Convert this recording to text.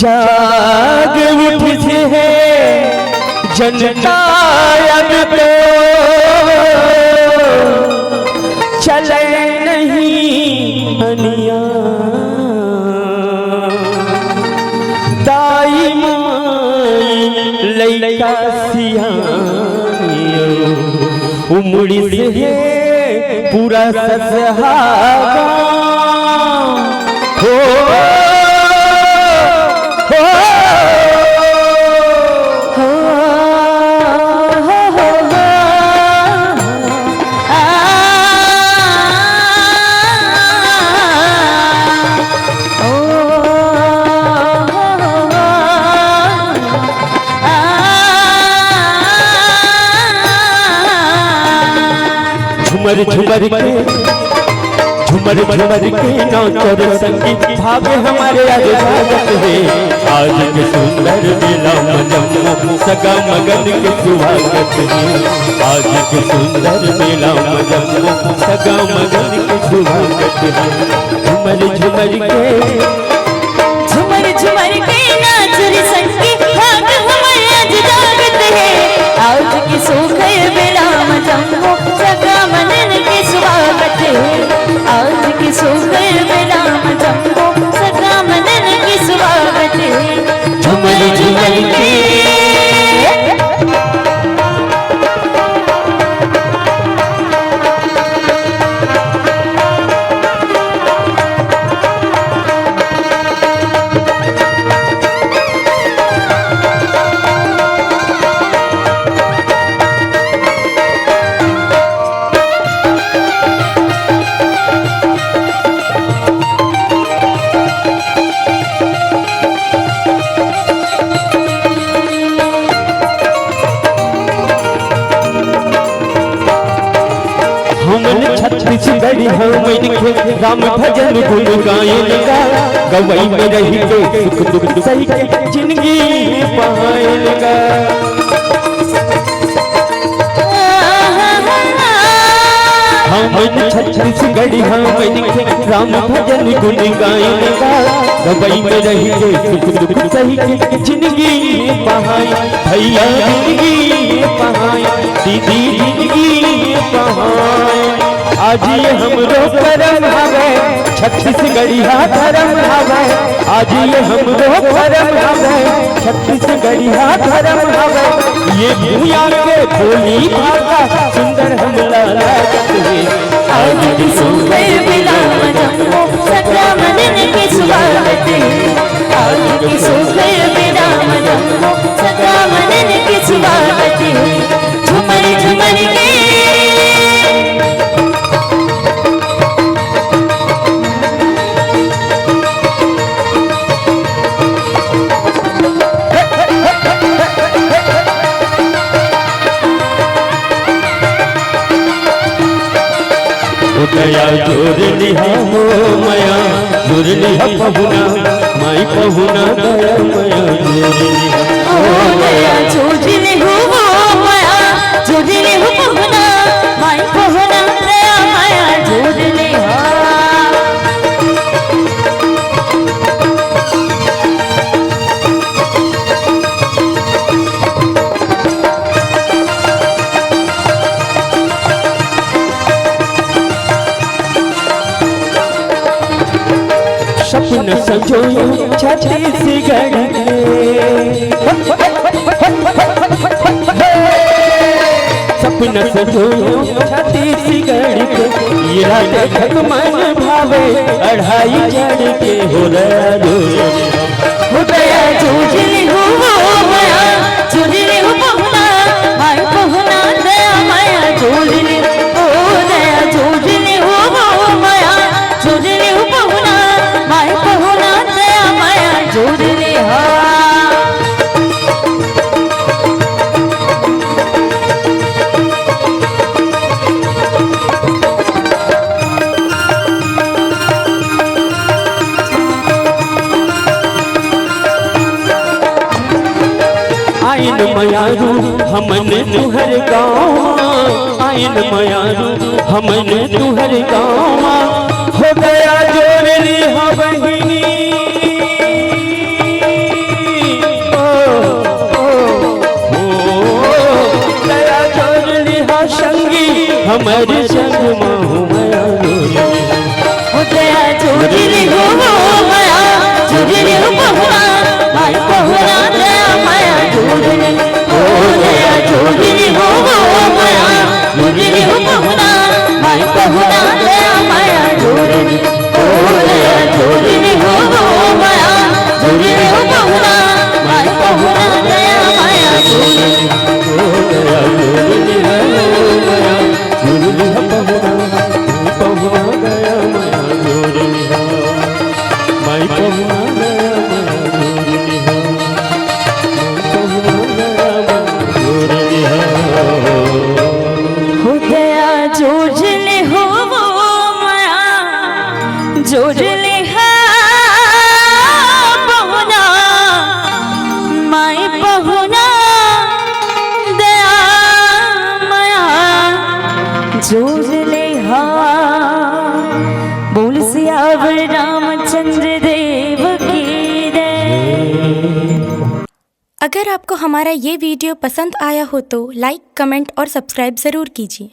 जाग उठी है जनता अब तो चले नहीं बनिया दाई माई लैका सियानियो उमड़ी से है पूरा ससहागा हो झुमर झुमर के नौकर संगीत भावे हमारे आज स्वागत है। आज के सुंदर मेला मजमू सगा मगन के स्वागत है। आज के सुंदर मेला मजमू सगा मगन के स्वागत है। झुमर झुमर के नाचर संगीत भावे हमारे आज स्वागत है। आज के सुंदर मेला मजमू सगा मगन के स्वागत है। आज की सुंदर मेला मजमू सगा मगन के स्वागत है। झुमर झुमर के छत्तीसगढ़ी हमन के राम भजन गुण गायन गा गवई में रही के सुख दुख सही के जिंदगी पायन गा। हमन छत्तीसगढ़ी हमन के राम भजन गुण गायन गा गवई में रही के सुख दुख सही के जिंदगी पायन भैया जिंदगी पायन दीदी जिंदगी पायन। आज ये हमरो करम हवे छत्तीसगढ़िया धर्म हवे। आज ये हमरो करम हवे छत्तीसगढ़िया धर्म हवे। ये भूया के बोली भाषा सुंदर हम लागत है। आज की सुंदर मेला मजमू सगा मगन के स्वागत है। आज की सुंदर मेला मजमू सगा मगन के स्वागत है। झुमर झुमर के दया जोर लिहा हो माया जोर लिहा पहुना माई पहुना दया माया जोर लिहा दया जोर लिहो माया जोर लिहो पहुना माई पहुना दया माया जोर लिहा सपन संजोयो छत्तीसगढ़ सपन संजोयो छत्तीसगढ़ के ये देखत मन भावे अढ़ाई जड़ के हो दया जोर लिहो माया जोर लिहो पहुना माई पहुना दया माया जोर लिहो दया जोर लिहो माया जोर लिहो पहुना माई पहुना दया माया जोर लिहा आइन मयारू हमन तुहर गाँव आइन मयारू हमन तुहर गाँव हो गया जोर लिहा बहिनी दया जोर लिहा संगी हमारे संग माहू मयारू दया जोर लिहो माया जोर लिहो पहुना माई पहुना दया माया जोर लिहो दया जोर लिहो माया जोर लिहो पहुना माई पहुना दया माया जोर लिहो दया जोर लिहो माया जोर लिहो पहुना माई पहुना दया माया जोर लिहो दया जोर लिहा माया जोर लिहा पहुना दया माया जोर लिहा माई पहुना दया दया जोर लिहो माया जोर लिहा पहुना माई पहुना दया माया जोर लिहा बोल सियावर रामचंद्र देव की जय। अगर आपको हमारा ये वीडियो पसंद आया हो तो लाइक, कमेंट और सब्सक्राइब ज़रूर कीजिए।